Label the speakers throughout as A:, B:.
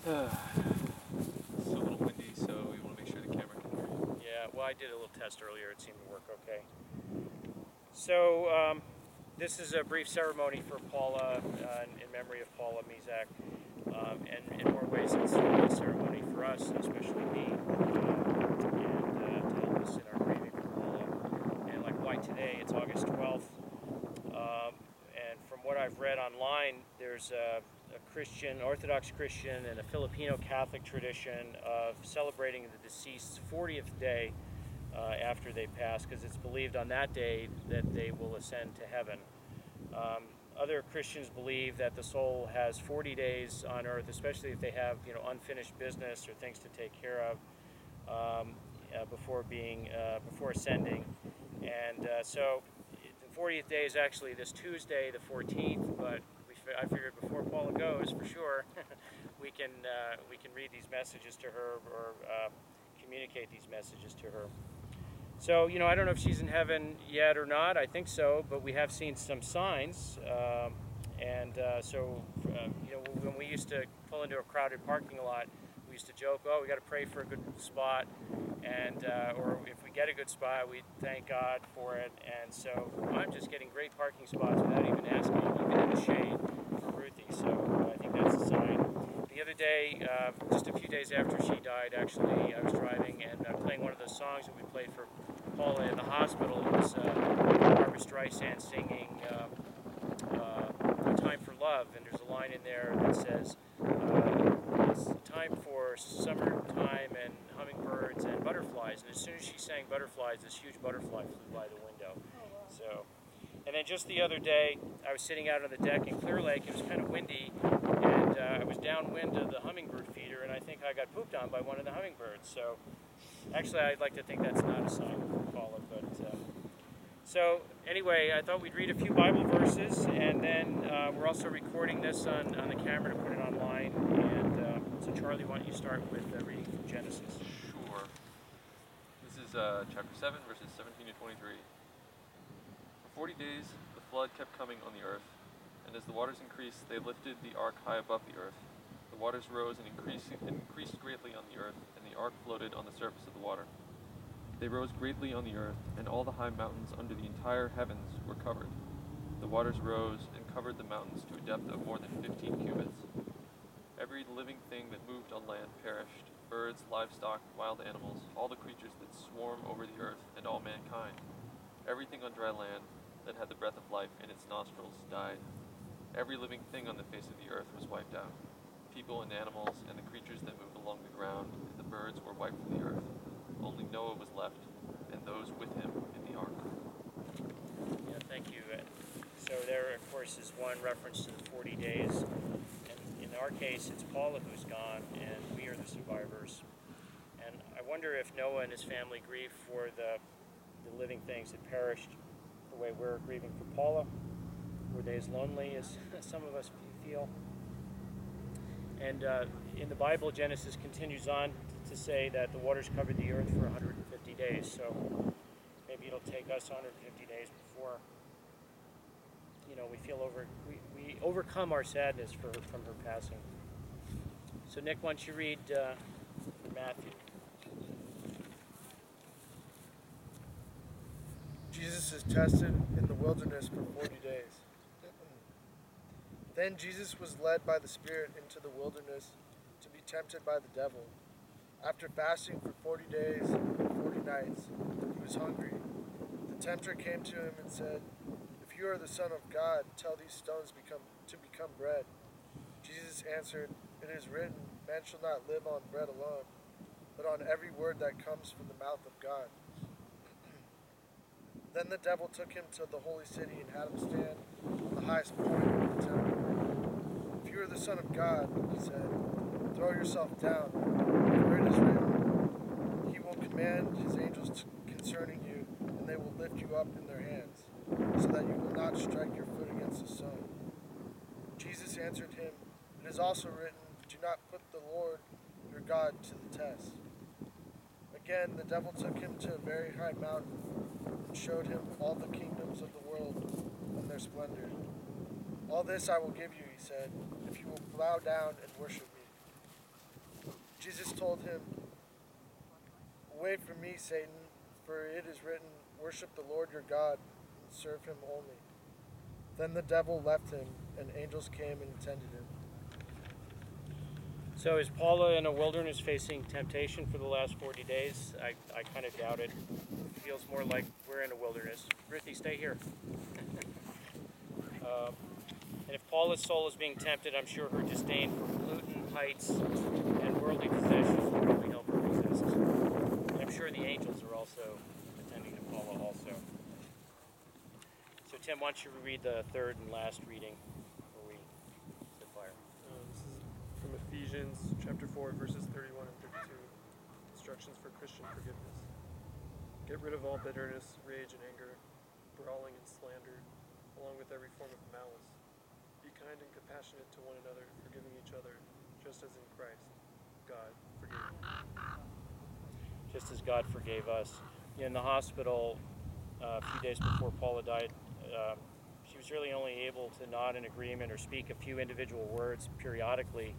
A: It's a little windy, so we want to make sure the camera can hear you.
B: Yeah, well, I did a little test earlier. It seemed to work okay. So, this is a brief ceremony for Paula, in memory of Paula Mezak. And in more ways, it's a ceremony for us, especially me, and to help us in our grieving for Paula. And like why today, it's August 12th. And from what I've read online, there's a Christian, Orthodox Christian, and a Filipino Catholic tradition of celebrating the deceased's 40th day after they pass, because it's believed on that day that they will ascend to heaven. Other Christians believe that the soul has 40 days on earth, especially if they have unfinished business or things to take care of before ascending. And so the 40th day is actually this Tuesday, the 14th. But I figured before Paula goes, for sure, we can read these messages to her or communicate these messages to her. So, I don't know if she's in heaven yet or not. I think so, but we have seen some signs. When we used to pull into a crowded parking lot, we used to joke, "Oh, we got to pray for a good spot," and or if we get a good spot, we thank God for it. And so I'm just getting great parking spots without even asking, even in the shade for Ruthie. So I think that's a sign. The other day, just a few days after she died, actually, I was driving and playing one of those songs that we played for Paula in the hospital. It was Barbara Streisand singing "Time for Love," and there's a line in there that says, "It's time for summertime and hummingbirds and butterflies." And as soon as she sang butterflies, this huge butterfly flew by the window. So, and then just the other day, I was sitting out on the deck in Clear Lake. It was kind of windy, and I was downwind of the hummingbird feeder, and I think I got pooped on by one of the hummingbirds. So, actually, I'd like to think that's not a sign of Paula, but so anyway, I thought we'd read a few Bible verses, and then we're also recording this on the camera to put it online. And so, Charlie, why don't you start with reading from Genesis?
A: Sure. This is chapter 7, verses 17 to 23. For 40 days, the flood kept coming on the earth, and as the waters increased, they lifted the ark high above the earth. The waters rose and increased greatly on the earth, and the ark floated on the surface of the water. They rose greatly on the earth, and all the high mountains under the entire heavens were covered. The waters rose and covered the mountains to a depth of more than 15 cubits. Every living thing that moved on land perished, birds, livestock, wild animals, all the creatures that swarm over the earth, and all mankind. Everything on dry land that had the breath of life in its nostrils died. Every living thing on the face of the earth was wiped out. People and animals and the creatures that moved along the ground and the birds were wiped from the earth. Only Noah was left, and those with him in the ark.
B: Yeah, thank you. So there, of course, is one reference to the 40 days. And in our case, it's Paula who's gone, and we are the survivors. And I wonder if Noah and his family grieve for the living things that perished the way we're grieving for Paula. Were they as lonely as some of us feel? And in the Bible, Genesis continues on to say that the waters covered the earth for 150 days. So maybe it'll take us 150 days before we overcome our sadness from her passing. So Nick, why don't you read Matthew?
C: Jesus is tested in the wilderness for 40 days. Then Jesus was led by the Spirit into the wilderness to be tempted by the devil. After fasting for 40 days and 40 nights, he was hungry. The tempter came to him and said, "If you are the Son of God, tell these stones to become bread." Jesus answered, "It is written, man shall not live on bread alone, but on every word that comes from the mouth of God." Then the devil took him to the holy city and had him stand on the highest point of the temple. "If you are the Son of God," he said, "throw yourself down, for it is written, he will command his angels concerning you, and they will lift you up in their hands, so that you will not strike your foot against a stone." Jesus answered him, "It is also written, do not put the Lord your God to the test." Again, the devil took him to a very high mountain and showed him all the kingdoms of the world and their splendor. "All this I will give you," he said, "if you will bow down and worship me." Jesus told him, "Away from me, Satan, for it is written, worship the Lord your God and serve him only." Then the devil left him, and angels came and attended him.
B: So is Paula in a wilderness facing temptation for the last 40 days? I kind of doubt it. It feels more like we're in a wilderness. Ruthie, stay here. And if Paula's soul is being tempted, I'm sure her disdain for gluten, heights, and worldly possessions will probably help her resist. And I'm sure the angels are also attending to Paula also. So Tim, why don't you read the third and last reading before we set fire?
D: This is from Ephesians chapter 4, verses 31 and 32. Instructions for Christian forgiveness. Get rid of all bitterness, rage, and anger, brawling and slander, along with every form of malice. Be kind and compassionate to one another, forgiving each other, just as in Christ, God forgave you.
B: Just as God forgave us. In the hospital, a few days before Paula died, she was really only able to nod in agreement or speak a few individual words periodically.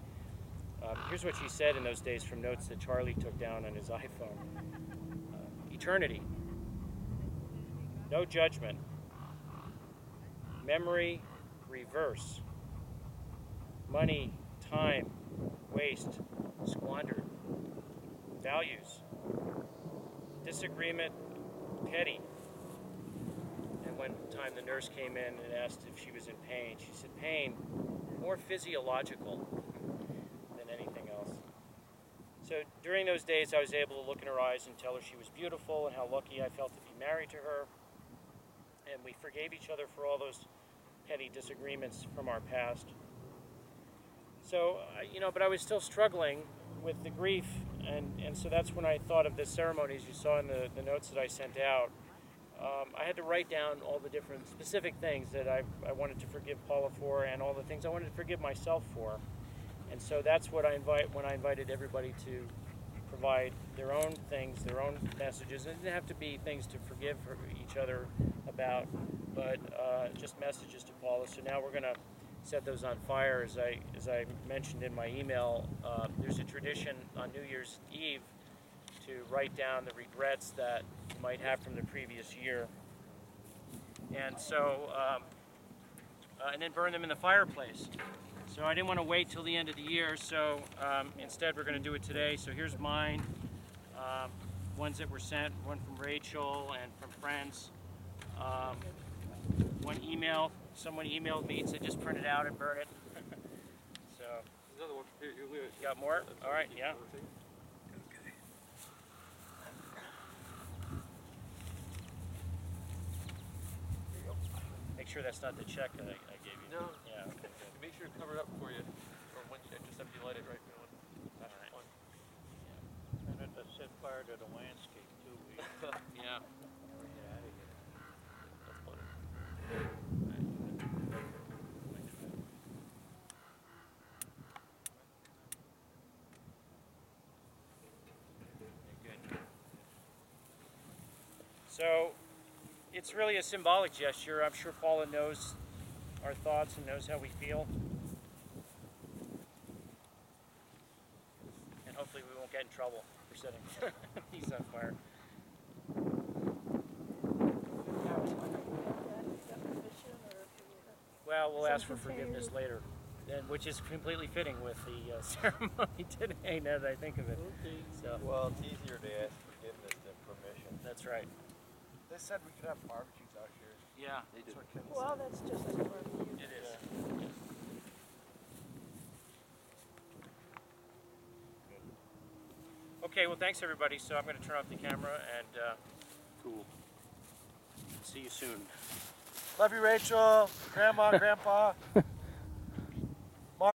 B: Here's what she said in those days from notes that Charlie took down on his iPhone. Eternity. No judgment. Memory reverse. Money, time, waste, squandered. Values. Disagreement, petty. And one time the nurse came in and asked if she was in pain. She said, pain, more physiological than anything else. So during those days, I was able to look in her eyes and tell her she was beautiful and how lucky I felt to be married to her. And we forgave each other for all those petty disagreements from our past. So, but I was still struggling with the grief, and so that's when I thought of this ceremony, as you saw in the notes that I sent out. I had to write down all the different specific things that I wanted to forgive Paula for, and all the things I wanted to forgive myself for. And so that's what I invited everybody to provide their own things, their own messages. It didn't have to be things to forgive each other about, but just messages to Paula. So now we're going to set those on fire. As I mentioned in my email, there's a tradition on New Year's Eve to write down the regrets that you might have from the previous year, and so and then burn them in the fireplace. So I didn't want to wait till the end of the year, so instead we're going to do it today. So here's mine, ones that were sent, one from Rachel and from friends. One email, someone emailed me and said just print it out and burn it. So,
A: Another one. Here, you
B: got more? All right, yeah. Make sure that's not the check that I gave you.
A: No.
B: Yeah, okay, good.
A: Make sure to cover it up for you, or when you just after you light it, right?
B: All right.
A: One.
E: And it set fire to the landscape too.
B: Yeah.
E: Get out of here.
A: That's funny.
E: Good.
B: So it's really a symbolic gesture. I'm sure Paula knows our thoughts and knows how we feel. And hopefully we won't get in trouble for setting these on fire. Well, we'll ask for forgiveness later, which is completely fitting with the ceremony today, now that I think of it. So,
E: Well, it's easier to ask forgiveness than permission.
B: that's right.
C: They said we could have barbecues out here.
B: Yeah,
C: That's what Kim
F: Well,
C: said.
F: that's just like a barbecue.
B: it is. Okay, well, thanks everybody. So I'm going to turn off the camera and
E: Cool.
B: see you soon.
C: Love you, Rachel, Grandma, Grandpa.